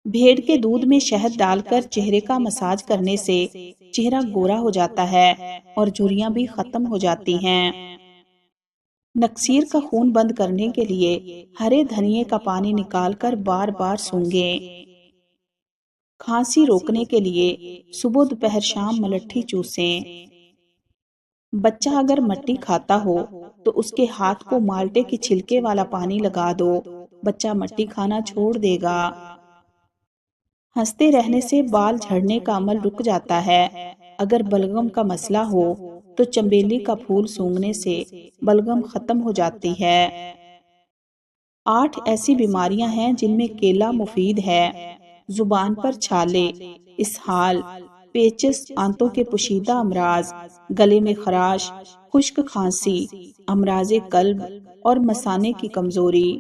بھیڑ کے دودھ میں شہد ڈال کر چہرے کا مساج کرنے سے چہرہ گورا ہو جاتا ہے اور جھریاں بھی ختم ہو جاتی ہیں۔ نکسیر کا خون بند کرنے کے لیے ہرے دھنیے کا پانی نکال کر بار بار سونگھیں۔ کھانسی روکنے کے لیے صبح دوپہر شام ملٹھی چوسیں۔ بچہ اگر مٹی کھاتا ہو تو اس کے ہاتھ کو مالٹے کی چھلکے والا پانی لگا دو، بچہ مٹی کھانا چھوڑ دے گا۔ ہنستے رہنے سے بال جھڑنے کا عمل رک جاتا ہے۔ اگر بلغم کا مسئلہ ہو تو چنبیلی کا پھول سونگھنے سے بلغم ختم ہو جاتی ہے۔ 8 ایسی بیماریاں ہیں جن میں کیلا مفید ہے۔ زبان پر چھالے، اسہال، پیچس، آنتوں کے پوشیدہ امراض، گلے میں خراش، خشک کھانسی، امراض قلب اور مثانے کی کمزوری۔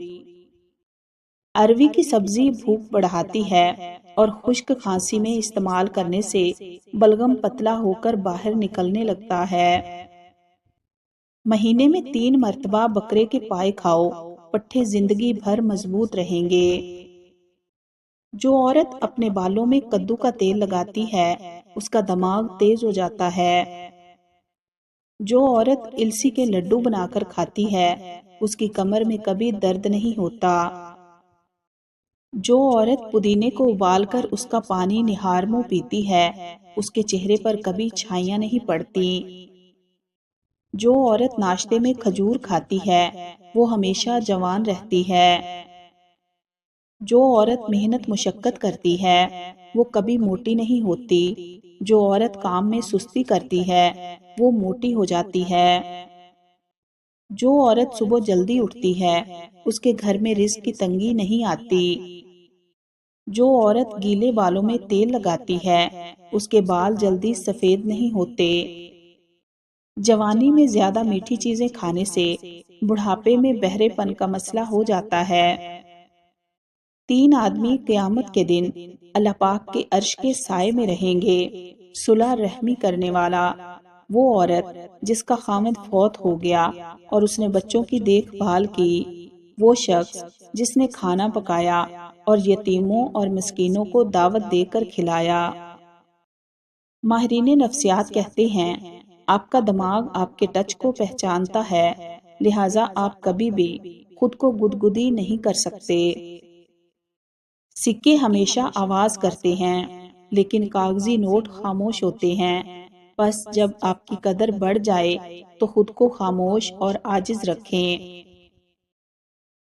اروی کی سبزی بھوک بڑھاتی ہے اور خشک کھانسی میں استعمال کرنے سے بلغم پتلا ہو کر باہر نکلنے لگتا ہے۔ مہینے میں 3 مرتبہ بکرے کے پائے کھاؤ، پٹھے زندگی بھر مضبوط رہیں گے۔ جو عورت اپنے بالوں میں کدو کا تیل لگاتی ہے اس کا دماغ تیز ہو جاتا ہے۔ جو عورت السی کے لڈو بنا کر کھاتی ہے اس کی کمر میں کبھی درد نہیں ہوتا۔ جو عورت پودینے کو ابال کر اس کا پانی نہار منہ پیتی ہے اس کے چہرے پر کبھی چھائیاں نہیں پڑتی۔ جو عورت ناشتے میں کھجور کھاتی ہے وہ ہمیشہ جوان رہتی ہے۔ جو عورت محنت مشقت کرتی ہے وہ کبھی موٹی نہیں ہوتی۔ جو عورت کام میں سستی کرتی ہے وہ موٹی ہو جاتی ہے۔ جو عورت صبح جلدی اٹھتی ہے اس کے گھر میں رزق کی تنگی نہیں آتی۔ جو عورت گیلے بالوں میں تیل لگاتی ہے اس کے بال جلدی سفید نہیں ہوتے۔ جوانی میں زیادہ میٹھی چیزیں کھانے سے بڑھاپے میں بہرے پن کا مسئلہ ہو جاتا ہے۔ 3 آدمی قیامت کے دن اللہ پاک کے عرش کے سائے میں رہیں گے۔ صلح رحمی کرنے والا، وہ عورت جس کا خاوند فوت ہو گیا اور اس نے بچوں کی دیکھ بھال کی، وہ شخص جس نے کھانا پکایا اور یتیموں اور مسکینوں کو دعوت دے کر کھلایا۔ ماہرین نفسیات کہتے ہیں آپ کا دماغ آپ کے ٹچ کو پہچانتا ہے، لہٰذا آپ کبھی بھی خود کو گدگدی نہیں کر سکتے۔ سکے ہمیشہ آواز کرتے ہیں لیکن کاغذی نوٹ خاموش ہوتے ہیں۔ بس جب آپ کی قدر بڑھ جائے تو خود کو خاموش اور عاجز رکھیں۔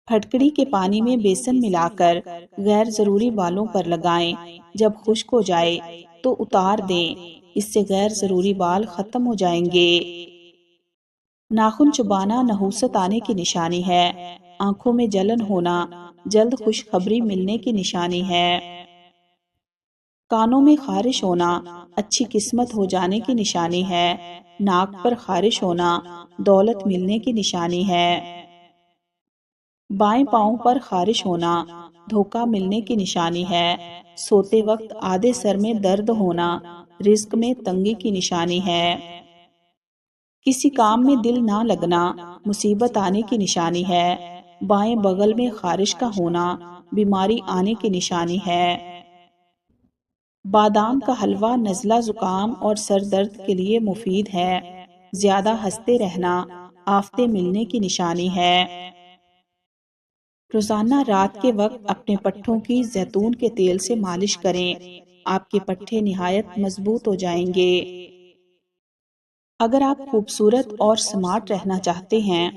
پھٹکڑی کے پانی میں بیسن ملا کر غیر ضروری بالوں پر لگائیں، جب خشک ہو جائے تو اتار دیں، اس سے غیر ضروری بال ختم ہو جائیں گے۔ ناخن چبانا نحوست آنے کی نشانی ہے۔ آنکھوں میں جلن ہونا جلد خوشخبری ملنے کی نشانی ہے۔ کانوں میں خارش ہونا اچھی قسمت ہو جانے کی نشانی ہے۔ ناک پر خارش ہونا دولت ملنے کی نشانی ہے۔ بائیں پاؤں پر خارش ہونا دھوکہ ملنے کی نشانی ہے۔ سوتے وقت آدھے سر میں درد ہونا رزق میں تنگی کی نشانی ہے۔ کسی کام میں دل نہ لگنا مصیبت آنے کی نشانی ہے۔ بائیں بغل میں خارش کا ہونا بیماری آنے کی نشانی ہے۔ بادام کا حلوہ نزلہ زکام اور سر درد کے لیے مفید ہے۔ زیادہ ہنستے رہنا آفتیں ملنے کی نشانی ہے۔ روزانہ رات کے وقت اپنے پٹھوں کی زیتون کے تیل سے مالش کریں، آپ کے پٹھے نہایت مضبوط ہو جائیں گے۔ اگر آپ خوبصورت اور سمارٹ رہنا چاہتے ہیں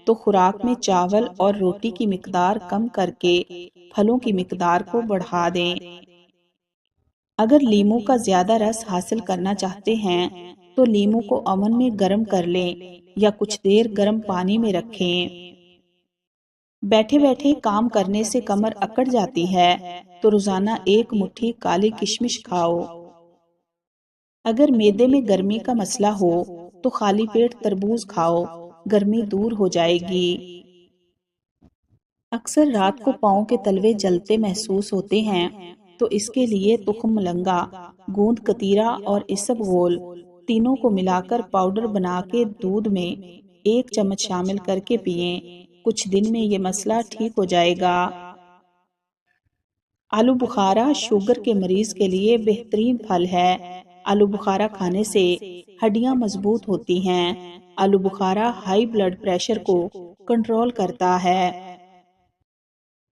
تو خوراک میں چاول اور روٹی کی مقدار کم کر کے پھلوں کی مقدار کو بڑھا دیں۔ اگر لیموں کا زیادہ رس حاصل کرنا چاہتے ہیں تو لیموں کو اوون میں گرم کر لیں یا کچھ دیر گرم پانی میں رکھیں۔ بیٹھے بیٹھے کام کرنے سے کمر اکڑ جاتی ہے تو روزانہ 1 مٹھی کالی کشمش کھاؤ۔ اگر معدے میں گرمی کا مسئلہ ہو تو خالی پیٹ تربوز کھاؤ، گرمی دور ہو جائے گی۔ اکثر رات کو پاؤں کے تلوے جلتے محسوس ہوتے ہیں تو اس کے لیے تخم ملنگا، گوند کتیرا اور اسب غول تینوں کو ملا کر پاؤڈر بنا کے دودھ میں 1 چمچ شامل کر کے پئیں، کچھ دن میں یہ مسئلہ ٹھیک ہو جائے گا۔ آلو بخارا شوگر کے مریض کے لیے بہترین پھل ہے۔ آلو بخارا کھانے سے ہڈیاں مضبوط ہوتی ہیں۔ آلو بخارا ہائی بلڈ پریشر کو کنٹرول کرتا ہے۔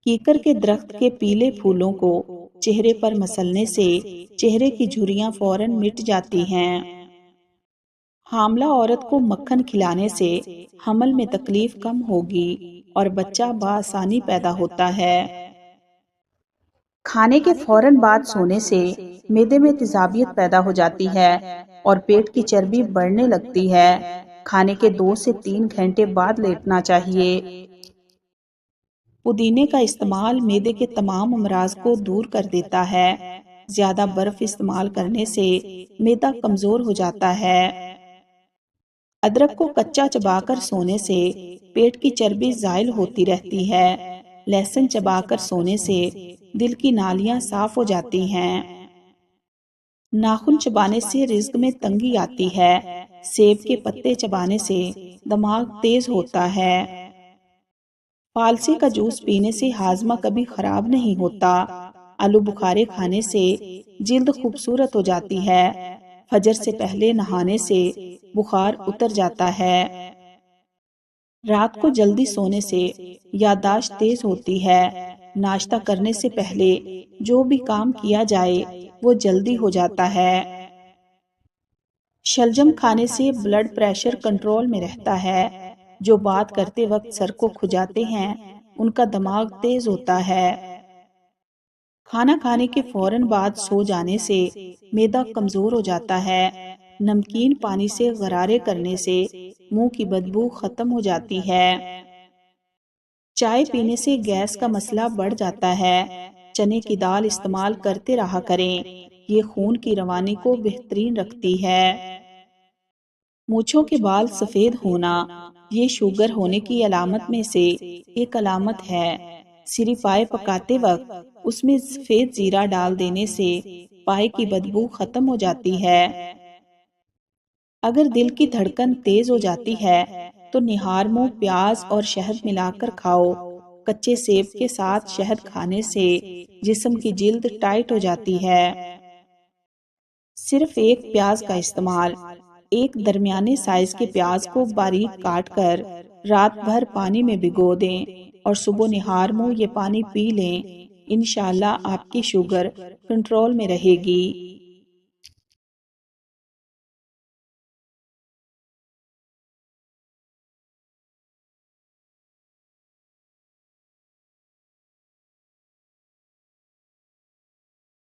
کیکر کے درخت کے پیلے پھولوں کو چہرے پر مسلنے سے چہرے کی جھریاں فوراً مٹ جاتی ہیں۔ حاملہ عورت کو مکھن کھلانے سے حمل میں تکلیف کم ہوگی اور بچہ بآسانی پیدا ہوتا ہے۔ کھانے کے فوراً بعد سونے سے معدے میں تیزابیت پیدا ہو جاتی ہے اور پیٹ کی چربی بڑھنے لگتی ہے۔ کھانے کے 2 سے 3 گھنٹے بعد لیٹنا چاہیے۔ پودینے کا استعمال معدے کے تمام امراض کو دور کر دیتا ہے۔ زیادہ برف استعمال کرنے سے معدہ کمزور ہو جاتا ہے۔ ادرک کو کچا چبا کر سونے سے پیٹ کی چربی زائل ہوتی رہتی ہے۔ لہسن چبا کر سونے سے دل کی نالیاں صاف ہو جاتی ہیں۔ ناخن چبانے سے رزق میں تنگی آتی ہے۔ سیب کے پتے چبانے سے دماغ تیز ہوتا ہے۔ فالسی کا جوس پینے سے ہاضمہ کبھی خراب نہیں ہوتا۔ آلو بخارے کھانے سے جلد خوبصورت ہو جاتی ہے۔ فجر سے پہلے نہانے سے بخار اتر جاتا ہے۔ رات کو جلدی سونے سے یادداشت تیز ہوتی ہے۔ ناشتہ کرنے سے پہلے جو بھی کام کیا جائے وہ جلدی ہو جاتا ہے۔ شلجم کھانے سے بلڈ پریشر کنٹرول میں رہتا ہے۔ جو بات کرتے وقت سر کو کھجاتے ہیں ان کا دماغ تیز ہوتا ہے۔ کھانا کھانے کے فوراً بعد سو جانے سے معدہ کمزور ہو جاتا ہے۔ نمکین پانی سے غرارے کرنے سے منہ کی بدبو ختم ہو جاتی ہے۔ چائے پینے سے گیس کا مسئلہ بڑھ جاتا ہے۔ چنے کی دال استعمال کرتے رہا کریں۔ یہ خون کی روانی کو بہترین رکھتی ہے۔ مونچھوں کے بال سفید ہونا یہ شوگر ہونے کی علامت میں سے ایک علامت ہے۔ سری پائے پکاتے وقت اس میں سفید زیرہ ڈال دینے سے پائے کی بدبو ختم ہو جاتی ہے۔ اگر دل کی دھڑکن تیز ہو جاتی ہے تو نہار منہ پیاز اور شہد ملا کر کھاؤ۔ کچے سیب کے ساتھ شہد کھانے سے جسم کی جلد ٹائٹ ہو جاتی ہے۔ صرف ایک پیاز کا استعمال۔ ایک درمیانے سائز کے پیاز کو باریک کاٹ کر رات بھر پانی میں بھگو دیں اور صبح نہار منہ یہ پانی پی لیں۔ انشاءاللہ آپ کی شوگر کنٹرول میں رہے گی۔